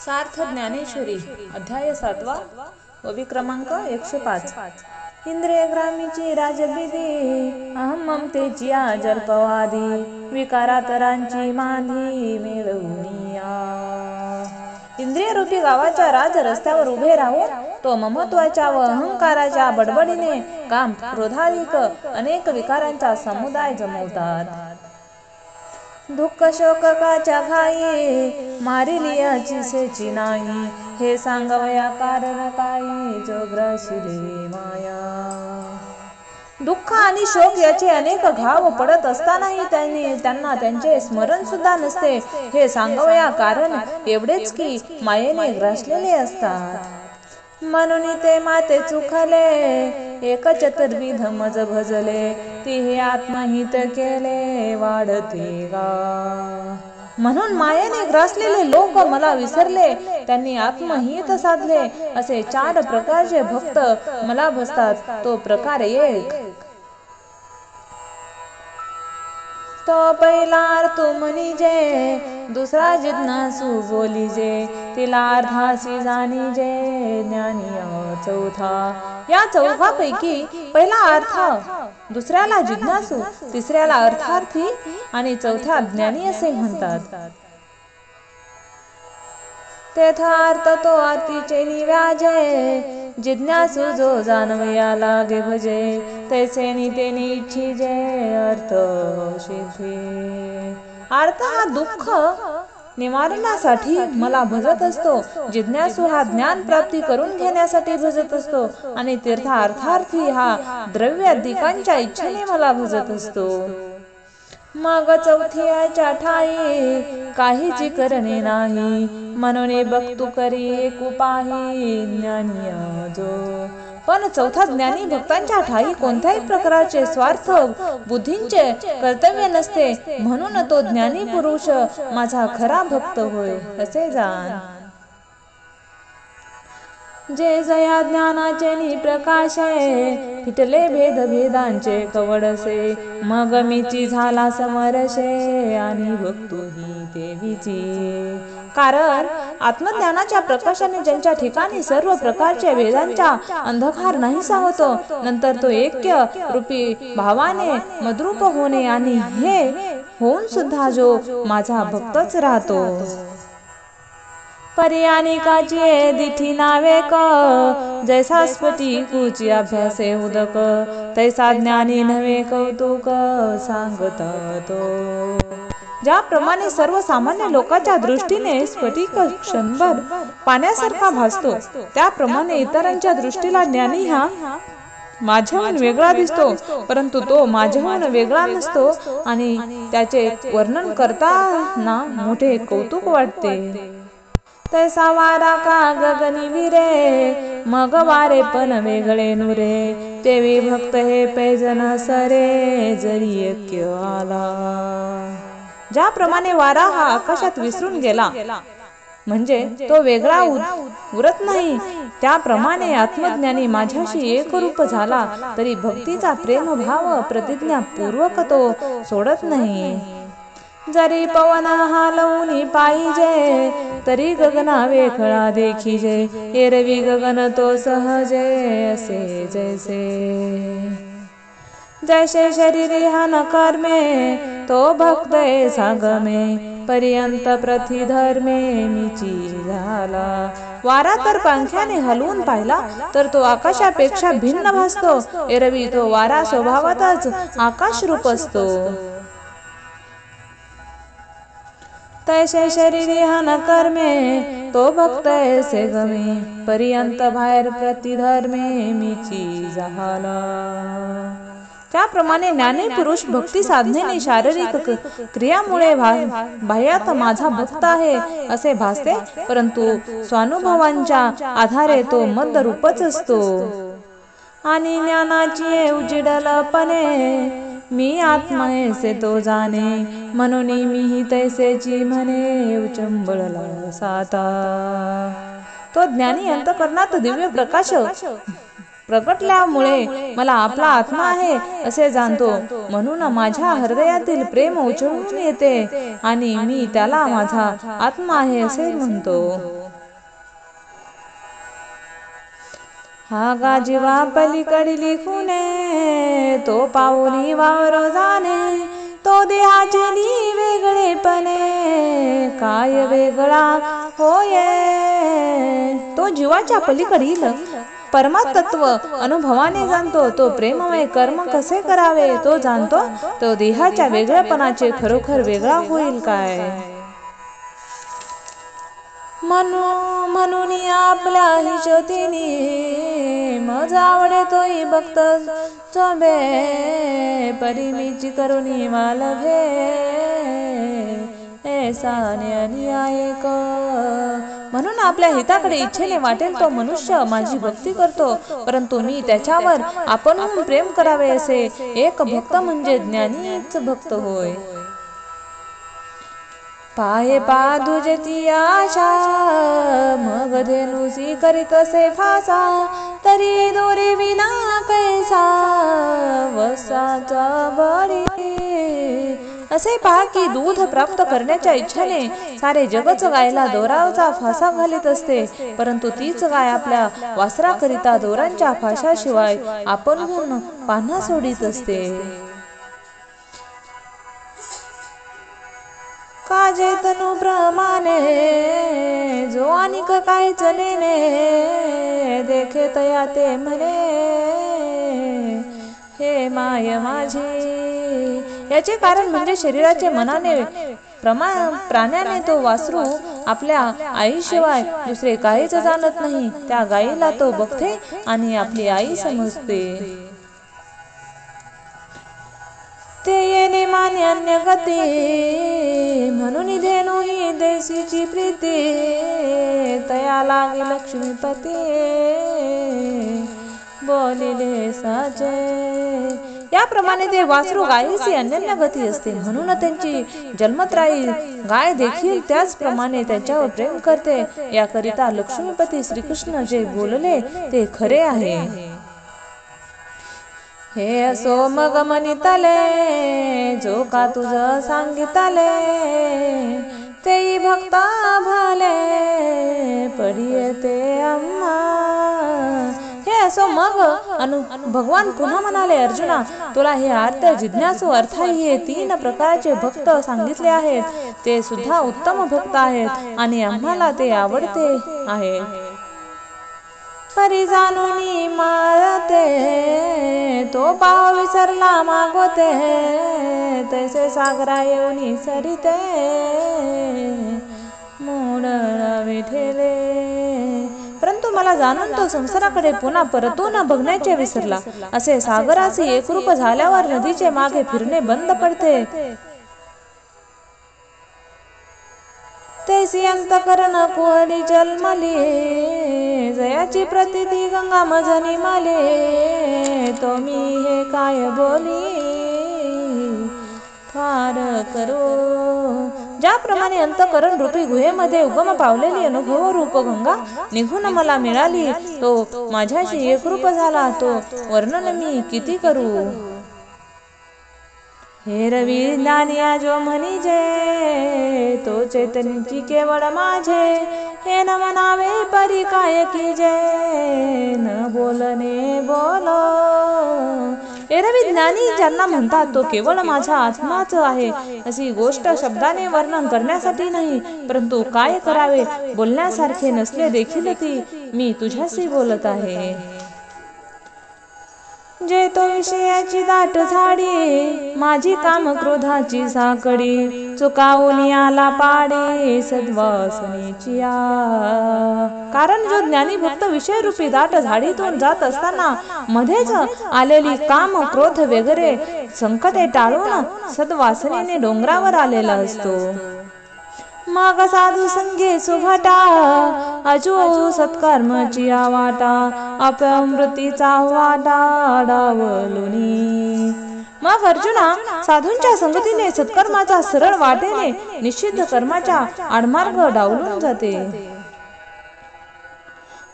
सार्थ ज्ञानेश्वरी अध्याय 7 ओवी क्रमांक 105. इंद्रिय ग्रामीची राजबिदी अहम ममतेची जल्पवादी विकारातरांची मांधी मिळवूनिया. इंद्रिय रूपी गावाच्या राज रस्त्यावर उभे राहून तो ममत्वाच्या व अहंकाराच्या बडबडीने काम क्रोधाधिक अनेक विकारांचा समुदाय जमवतात. दुःख शोकाच्या घाई मारिलियाची सेची नाही, हे सांगवया कारण काही जो ग्रासिले माया. दुःख आणि शोक याचे अनेक घाव पडत असतानाही त्यांना त्यांचे स्मरण सुद्धा नसते, हे सांगवया कारण एवढेच की मायेने ग्रासलेले असतात. म्हणून ते माते चुकले एक चतुर्विध मज भजले, तिहे आत्महित केले वाढते गा. म्हणून मायेने ग्रासलेले लोक मला विसरले, त्यांनी आत्महित साधले. असे 4 प्रकारचे भक्त मला भजतात. तो प्रकार एक. तो पहिला अर्थ म्हणीजे, दुसरा जिज्ञासू बोलीजे, तिला अर्थासी जाणीजे ज्ञानी. चौथा. या चौघापैकी पहिला अर्थ, दुसऱ्याला जिज्ञासू, तिसऱ्याला अर्थार्थी आणि चौथ्या ज्ञानी असे म्हणतात. तेथार्थ तो अतिचे निव्याजे, जिज्ञासू जो जाणवया लागे भजे, तैसे नितेने इच्छिजे अर्थ सिद्धी. अर्थ हा दुःख निवारणासाठी मला भजत असतो, जिज्ञासू हा ज्ञान प्राप्ती करून घेण्यासाठी भजत असतो आणि तीर्थार्थार्थी हा द्रव्याधिकांच्या इच्छेने मला भजत असतो. मग चौथ्याच्या ठाई काहीची करणे नाही, म्हणून बघतू करी एक उपाही ज्ञानी जो. पण चौथा ज्ञानी भक्तांच्या ठाई कोणत्याही प्रकारचे स्वार्थ बुद्धींचे कर्तव्य नसते, म्हणून तो ज्ञानी पुरुष माझा खरा भक्त होय असे जाण. जे जया ज्ञानाचे निप्रकाशे, फिटले भेद भेदांचे कवडसे, मग मीची झाला समरशे आणि भक्तोही देवीची. कारण आत्मज्ञानाच्या प्रकाशाने ज्यांच्या ठिकाणी सर्व प्रकारच्या वेदांचा अंधकार नाहीसा होतो, नंतर तो ऐक्य रूपी भावाने मद्रूप होणे आणि हे होऊन सुद्धा जो माझा भक्तच राहतो. पर्यानिकाची दिठी नावेक, जैसा स्फटिकूची अभ्यासे उदक, तैसा ज्ञानी नव्हे कौतुक सांगता तो. ज्याप्रमाणे सर्वसामान्य लोकांच्या दृष्टीने स्फटिक क्षणभर पाण्यासारखा भासतो, त्याप्रमाणे इतरांच्या दृष्टीला ज्ञानी हा माझ्याहून वेगळा दिसतो, परंतु तो माझ्याहून वेगळा नसतो आणि त्याचे वर्णन करताना मोठे कौतुक वाटते. तैसा वारा का गगनी विरे, मग वारे पण वेगळे नुरे, तेवी भक्त हे पैजन सरे जरी ऐक्य आला. ज्याप्रमाणे वारा हा आकाशात विसरून गेला म्हणजे तो वेगळा उरत नाही, त्याप्रमाणे आत्मज्ञानी माझ्याशी एकरूप झाला तरी भक्तीचा प्रेमभाव प्रतिज्ञापूर्वक तो सोडत नाही. जरी पवन हालवून पाहिजे, तरी गगना वेखळा देखीजे, एरवी गगन तो सहजे असे जैसे. जैसे शरीरी हन कर्मे, तो भक्त सागमे, पर्यंत प्रतिधर्मे मीची झाला. वारा तर पंख्याने हलवून पाहिला तर तो आकाशापेक्षा भिन्न भासतो, एरवी तो वारा स्वभावातच आकाश रूप असतो. तैसे शरीरी हन कर्मे, तो भक्त ऐसे गमे, पर्यंत बाहेर प्रतिधर्मे मीची झाला. त्याप्रमाणे ज्ञानी पुरुष भक्ती साधनेने शारीरिक क्रियामुळे बाह्यात माझा भक्त आहे असे भासते, परंतु स्वानुभवांच्या आधारे तो मद रूपच असतो. आणि ज्ञानाची उजिडलपणे, मी आत्मा ऐसे तो जाणे, म्हणून मीही तैसेची म्हणे उचंबळला साता. तो ज्ञानी अंतःकरणात दिव्य प्रकाश प्रगटल्यामुळे मला आपला आत्मा आहे असे जाणतो, म्हणून माझ्या हृदयातील प्रेम उचळून येते आणि मी त्याला माझा आत्मा आहे असे म्हणतो. हा गा जीवा पलीकडली खुणे तो पाऊली वावर जाणे तो देहाचे वेगळेपणे काय वेगळा होय तो जीवाच्या पलीकडील परमातत्व अनुभवाने जाणतो तो प्रेममय कर्म कसे करावे तो जाणतो तो देहाच्या वेगळेपणाचे खरोखर वेगळा होईल काय म्हणून आपल्या हिशोतीने मज आवडे तोही भक्त चोबे परिमीची करुणी मालभे ऐसा न्यायिक म्हणून आपल्या हिताकडे इच्छेने वाटेल तो मनुष्य माझी भक्ती करतो परंतु मी त्याच्यावर आपणहून प्रेम करावे असे एक भक्त म्हणजे ज्ञानीच भक्त होय पाये पादुजती आशा मग धेनुसी करीत असे फासा तरी दोरे विना कैसा वसाचा बळी असे पहा की दूध प्राप्त करण्याच्या इच्छेने सारे जगच गायला दोराचा फासा घालीत असते परंतु तीच गाय आपल्या वासराकरिता दोरांच्या फाशाशिवाय आपणहून पान्हा सोडित असते काजे तनु प्रमाणे जो अनिक काय चलेने देखे तया ते म्हणे हे माय माझी याचे कारण म्हणजे शरीराचे मनाने प्राण्याने तो वासरू आपल्या आईशिवाय दुसरे काहीच जाणत नाही त्या गायीला तो बघते आणि आपली आई समजते ते येणे मान्य गती म्हणून धेनु ही देशीची प्रीती तया लागे लक्ष्मीपती बोलिले साचे याप्रमाणे ते वासरू गायीची अनन्य गती असते म्हणून त्यांची जन्मत्रायी गाय देखील त्याचप्रमाणे त्याच्यावर प्रेम करते याकरिता लक्ष्मीपती श्रीकृष्ण जे बोलले ते खरे आहे हे असो मग म्हणितले जो का तुझ सांगितले तेही भक्ता भाले पडिये ते अम्मा हे असो मग भगवान पुन्हा म्हणाले अर्जुना तुला हे आर्त जिज्ञासू अर्थाही हे 3 प्रकारचे भक्त सांगितले आहेत ते सुद्धा उत्तम भक्त आहेत आणि आम्हाला ते आवडते आहे परी जाणूनी मारते तो पाव विसरला मागवते तैसे सागरा येऊनी सरिते मूड विठेले परंतु मला जाणून तो संसाराकडे पुन्हा परतून बघण्याचे विसरला असे सागराचे एकरूप झाल्यावर नदीचे मागे फिरणे बंद पडते तैसी अंतकरण कुहली जन्मली जयाची प्रतिती गंगा मजनी माले तो मी हे काय बोली फार करो ज्याप्रमाणे अंतकरण रूपी गुहेमध्ये उगम पावलेली अनुभव रूप गंगा निघून मला मिळाली तो माझ्याशी एकरूप झाला तो वर्णन मी किती करू हे रवी ज्ञानिया जो म्हणिजे तो चैतन्याची केवळ माझे हे न म्हणावे परी काय कीजे न बोलणे बोलो हे रवी ज्ञानी ज्यांना म्हणतात तो केवळ माझा आत्माच आहे अशी गोष्ट शब्दाने वर्णन करण्यासाठी नाही परंतु काय करावे बोलण्यासारखे नसले देखील ती मी तुझ्याशी बोलत आहे जे तो विषयाची दाट झाडी माझी काम क्रोधाची साकडी चुकावून आला पाडे सद्वासनेची कारण जो ज्ञानी भक्त विषय रूपी दाट झाडीतून जात असताना मध्येच आलेली काम क्रोध वगैरे संकटे टाळून सद्वासनेने डोंगरावर आलेला असतो मग साधू संगे सुभटा अजो सत्कर्मची वाटा अपमृतीचा वाटा डावलुनी मग अर्जुना साधूंच्या संगतीने सत्कर्माचा सरळ वाटेने निषिद्ध कर्माच्या आडमार्ग डावलून जाते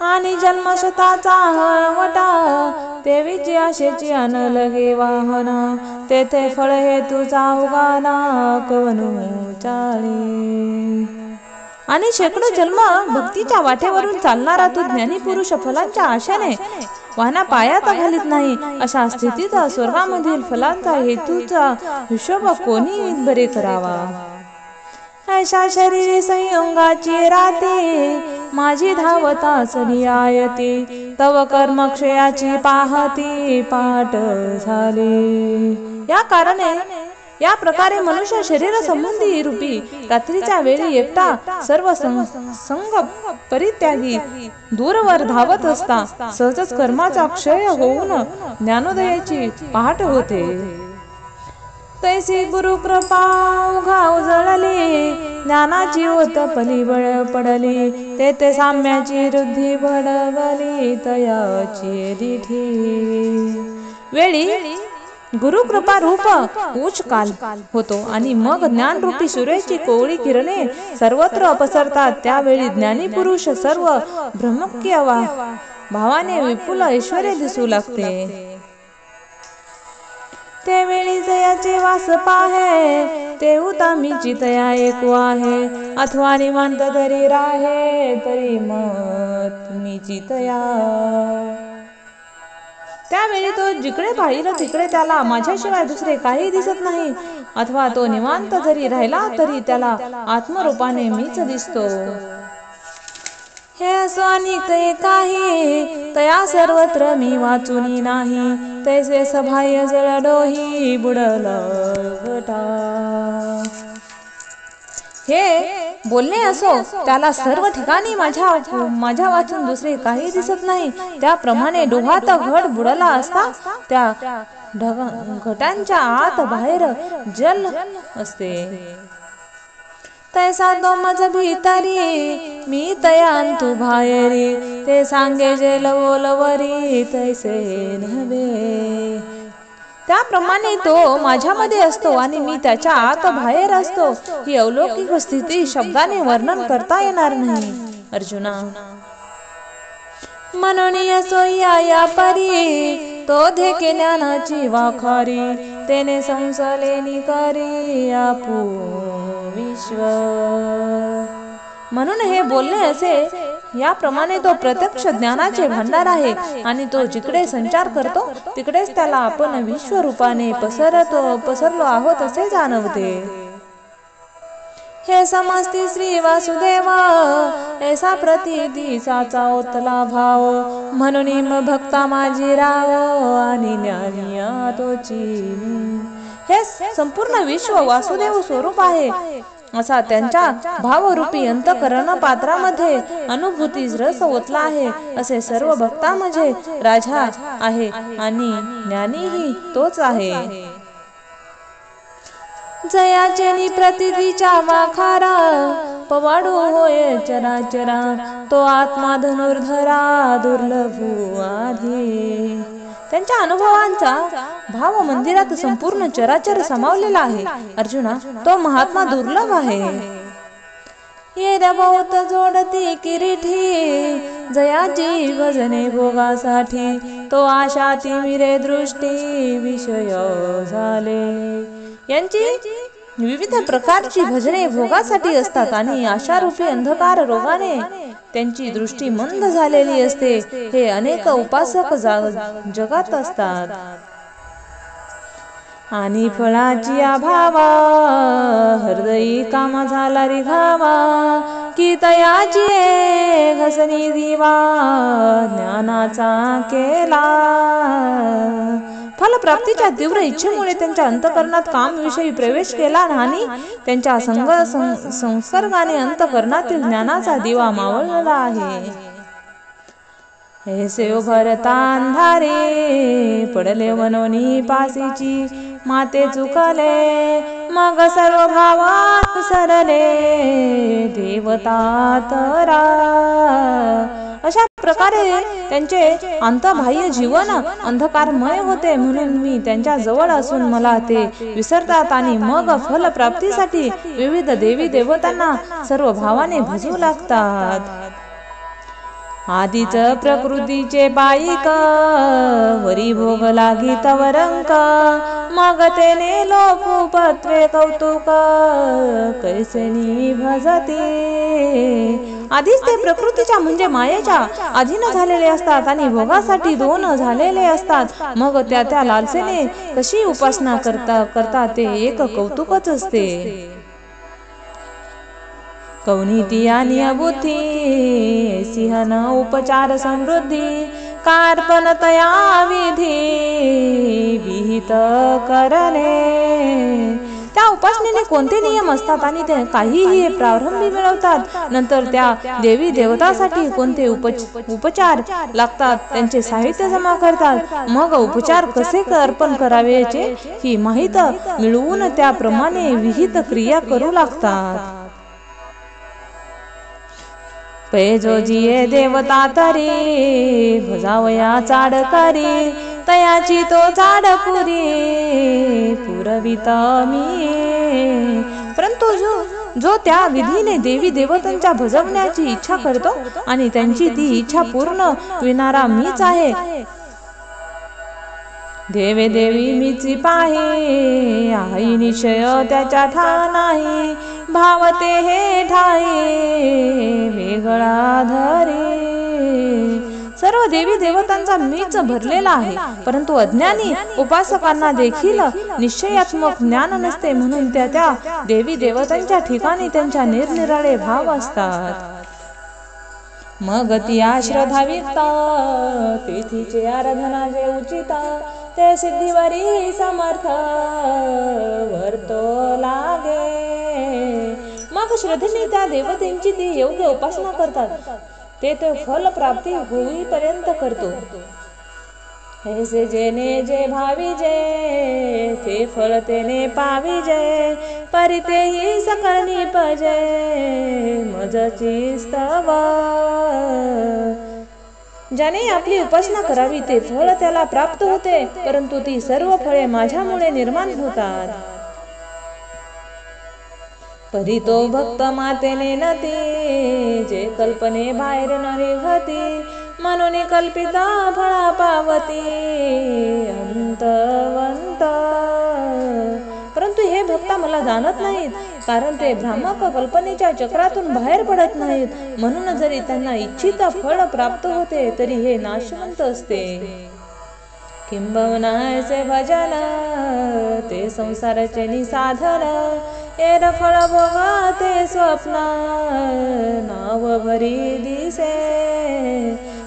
आणि जन्मशताचा हळवटा तेवीची आशेची अनलगे वाहना तेथे फळ हे तुझा उगाना कवनू चाळी आणि शेकडो जन्म भक्तीच्या वाटेवरून चालणारा तो ज्ञानी पुरुष फलांच्या आशेने वाहना पायात घालीत नाही. अशा स्थितीत स्वर्गामधील फलांचा हेतूचा हिशोब कोणी बरे करावा. ऐशा शरीर संयोगाची राते माझी धावता सनियायते तव कर्मक्षयाची पाहती पाठ झाले. या कारणे या प्रकारे मनुष्य शरीर संबंधी रूपी रात्रीच्या वेळी एकटा सर्व संग परित्यागी दूरवर धावत असता सहजच कर्माचा क्षय होऊन ज्ञानोदयाची पहाट होते. तैसी गुरु कृपा उघा उजळली ज्ञानाची ओत पलीबळ पडली तेथे साम्याची वृद्धी बडवली तयाची दिठी. वेळी गुरुकृपा रूप उच्च काल होतो आणि मग ज्ञान रूपी सूर्याची कोवळी किरणे सर्वत्र पसरतात. त्यावेळी ज्ञानी पुरुष सर्व ब्रह्मक्य भावाने विपुल ऐश्वर्य दिसू लागते. त्यावेळी जयाचे वास पाहे ते उतामीची तया ऐकू आहे अथवा निवांत तरी राहे तरी मत मीची तया. त्यावेळी तो जिकडे पाहिलं तिकडे त्याला माझ्याशिवाय दुसरे काही दिसत नाही अथवा तो निवांत जरी राहिला तरी त्याला आत्मरूपाने मीच दिसतो. हे असो अनिक काही तया सर्वत्र मी वाचुनी नाही तैसे सभाय जळडोही बुडल घटा. हे बोलणे असो त्याला सर्व ठिकाणी माझ्या वाचून दुसरे काही दिसत नाही. त्याप्रमाणे डोहात घट बुडला असता त्या घटांच्या आत बाहेर जल असते. तैसा तो मज भीतरी मी तयांतु बाहेरी ते सांगे जे लवोलवरी तैसे नव्हे. त्याप्रमाणे तो माझ्यामध्ये असतो आणि मी त्याच्या आत बाहेर असतो. ही अलौकिक स्थिती शब्दाने वर्णन करता येणार नाही. अर्जुना म्हणून असो या परी तो धेके ज्ञानाची वाखारी तेने संसलेनी करी आपू विश्व. म्हणून हे बोलणे असे याप्रमाणे तो प्रत्यक्ष ज्ञानाचे भंडार आहे आणि तो जिकडे संचार करतो तिकडेच त्याला आपण विश्वरूपाने पसरलो आहोत असे जाणवते. हे समजती श्री वासुदेव ऐसा प्रतीती साचा ओतला भाव म्हणून भक्ता माझी राव आणि ज्ञानिया तोची. हे संपूर्ण विश्व वासुदेव स्वरूप आहे असा त्यांच्या भावरूपी अंतकरण पात्रामध्ये अनुभूती रस ओतला आहे असे सर्व भक्ता म्हणजे राजा आहे आणि ज्ञानीही तोच आहे. जयाचे प्रतितीच्या वाखारा पवाडू होय चराचरा तो आत्मा धनुर्धरा दुर्लभू आधी. त्यांच्या अनुभवांचा भाव मंदिरात संपूर्ण चराचर सामावलेला आहे. अर्जुना तो महात्मा दुर्लभ आहे. ये बहुत जोडती किरीठी जयाची भजने भोगासाठी तो आशा तिमिरे दृष्टी विषय झाले. यांची विविध प्रकारची भजने भोगासाठी असतात आणि आशारूपी अंधकार रोगाने त्यांची दृष्टी मंद झालेली असते. हे अनेक उपासक जगात असतात. आणि फळाची अभावा हृदयी कामा झाला रिघावा की तयाची घसनी दिवा ज्ञानाचा केला. फलप्राप्तीच्या तीव्र इच्छेमुळे त्यांच्या अंतकरणात कामविषयी प्रवेश केला आणि त्यांच्या संसर्गाने अंतकरणातील ज्ञानाचा दिवा मावळला आहे. हे सेव भरतांधारे पडले वनोनी पासीची माते चुकले मग सर्व भावात सरले देवता तरा. अशा प्रकारे त्यांचे अंतबाह्य जीवन अंधकारमय होते म्हणून मी त्यांच्या जवळ असून मला ते विसरतात आणि मग फलप्राप्तीसाठी विविध देवी देवतांना सर्व भावाने भजू लागतात. आधीच प्रकृतीचे बाईक वरी भोग लागी तवरंक मग तेने लोपुपत्वे कौतुक कैसेनी भजते। आधीच ते प्रकृतीच्या म्हणजे मायेच्या अधीन झालेले असतात आणि भोगासाठी दोन झालेले असतात, मग त्या लालसेने कशी उपासना करता ते एक कौतुकच असते। कौनीती आणि अबुद्धी सिंहन उपचार समृद्धी कार्पण तया विधी विहित करणे। त्या उपासनेने कोणते नियम असतात आणि ते काहीही प्रारंभी मिळवतात, नंतर त्या देवी देवतासाठी कोणते उपचार लागतात त्यांचे साहित्य जमा करतात, मग उपचार कसे अर्पण करावे ही माहित मिळवून त्याप्रमाणे विहित क्रिया करू लागतात। पैजो जिये देवता तरी भजावया चाड करी तयाची तो चाड पुरवित मी। परंतु जो त्या विधीने देवी देवतांच्या भजवण्याची इच्छा करतो आणि त्यांची ती इच्छा पूर्ण विणारा मीच आहे। देवे देवी मीची पाही आई निश्चय त्याच्या ठाणाही भावते हे ठाई वेगळा धरी। सर्व देवी देवतांचा मीच भरलेला आहे, परंतु अज्ञानी उपासकांना देखील निश्चयात्मक ज्ञान नसते, म्हणून त्या देवी देवतांच्या ठिकाणी त्यांच्या निरनिराळे भाव असतात। मग ती श्रद्धा विकता तिथीचे आराधना जे उचित ते सिद्धीवरी समर्थ वर्तो लागे। मग श्रद्धेने त्या देवतेंची ती योग्य उपासना करतात, ते फल प्राप्ती होईपर्यंत करतो। ऐसे जेने जे भाविजे ते फळ तेने पाविजे परितेही सकळ निपजे मजची स्तव। ज्याने आपली उपासना करावी ते फळ त्याला प्राप्त होते, परंतु ती सर्व फळे माझ्यामुळे निर्माण होतात। परी तो भक्त मातेने नती जे कल्पने बाहेर न निघती म्हणून कल्पिता फळा पावती अंतवंत। परंतु हे भक्ता मला जाणत नाहीत, कारण ते भ्रामक कल्पनेच्या चक्रातून बाहेर पडत नाहीत, म्हणून जरी त्यांना इच्छित फळ प्राप्त होते तरी हे नाशवंत असते। किंबहुना ऐसे भजन ते संसाराचे निसाधन एर फळ भोग ते स्वप्न नाव भरी दिसे।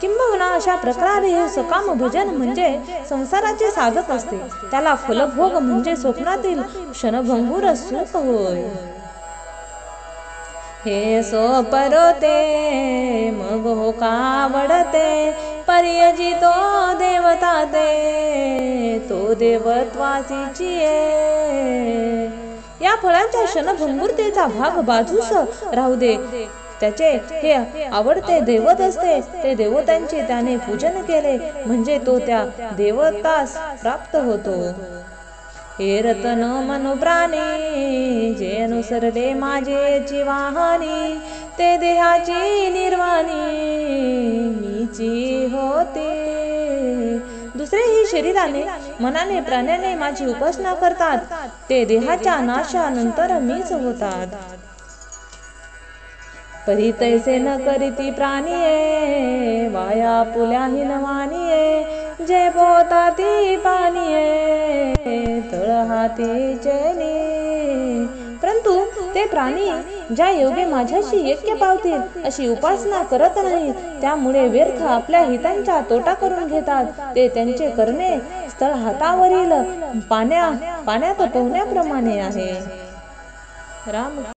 किंबहुना अशा प्रकारे हे सकाम भजन म्हणजे संसाराचे साधक असते, त्याला फलभोग म्हणजे स्वप्नातील क्षणभंगुर सुख होय। हे सो परोते मग हो कावडते पर्यजी तो देवता दे तो देवत्वासीची या फळांच्या क्षणभंगुरतेचा भाग बाजूस राहू दे, त्याचे हे आवडते दैवत असते, ते देवतांचे त्याने पूजन केले म्हणजे तो त्या देवतास प्राप्त होतो। हे रतन मनुप्राणी जे अनुसरले माझे वाहनी ते देहाची निर्वाणी मीची होते। दुसरेही शरीराने मनाने प्राण्याने माझी उपासना करतात, ते देहाच्या नाशानंतर मीच होतात। परी तैसे न करीती प्राणिये वाया पुल्याही न मानिये जे पोता ती पानिये तळ हाती चैनी। परंतु ते प्राणी ज्या योगे माझ्याशी ऐक्य पावतील अशी उपासना करत नाहीत, त्यामुळे व्यर्थ आपल्या हितांचा तोटा करून घेतात, ते त्यांचे करणे स्थळ हातावरील पाण्यात पोहण्याप्रमाणे आहे। राम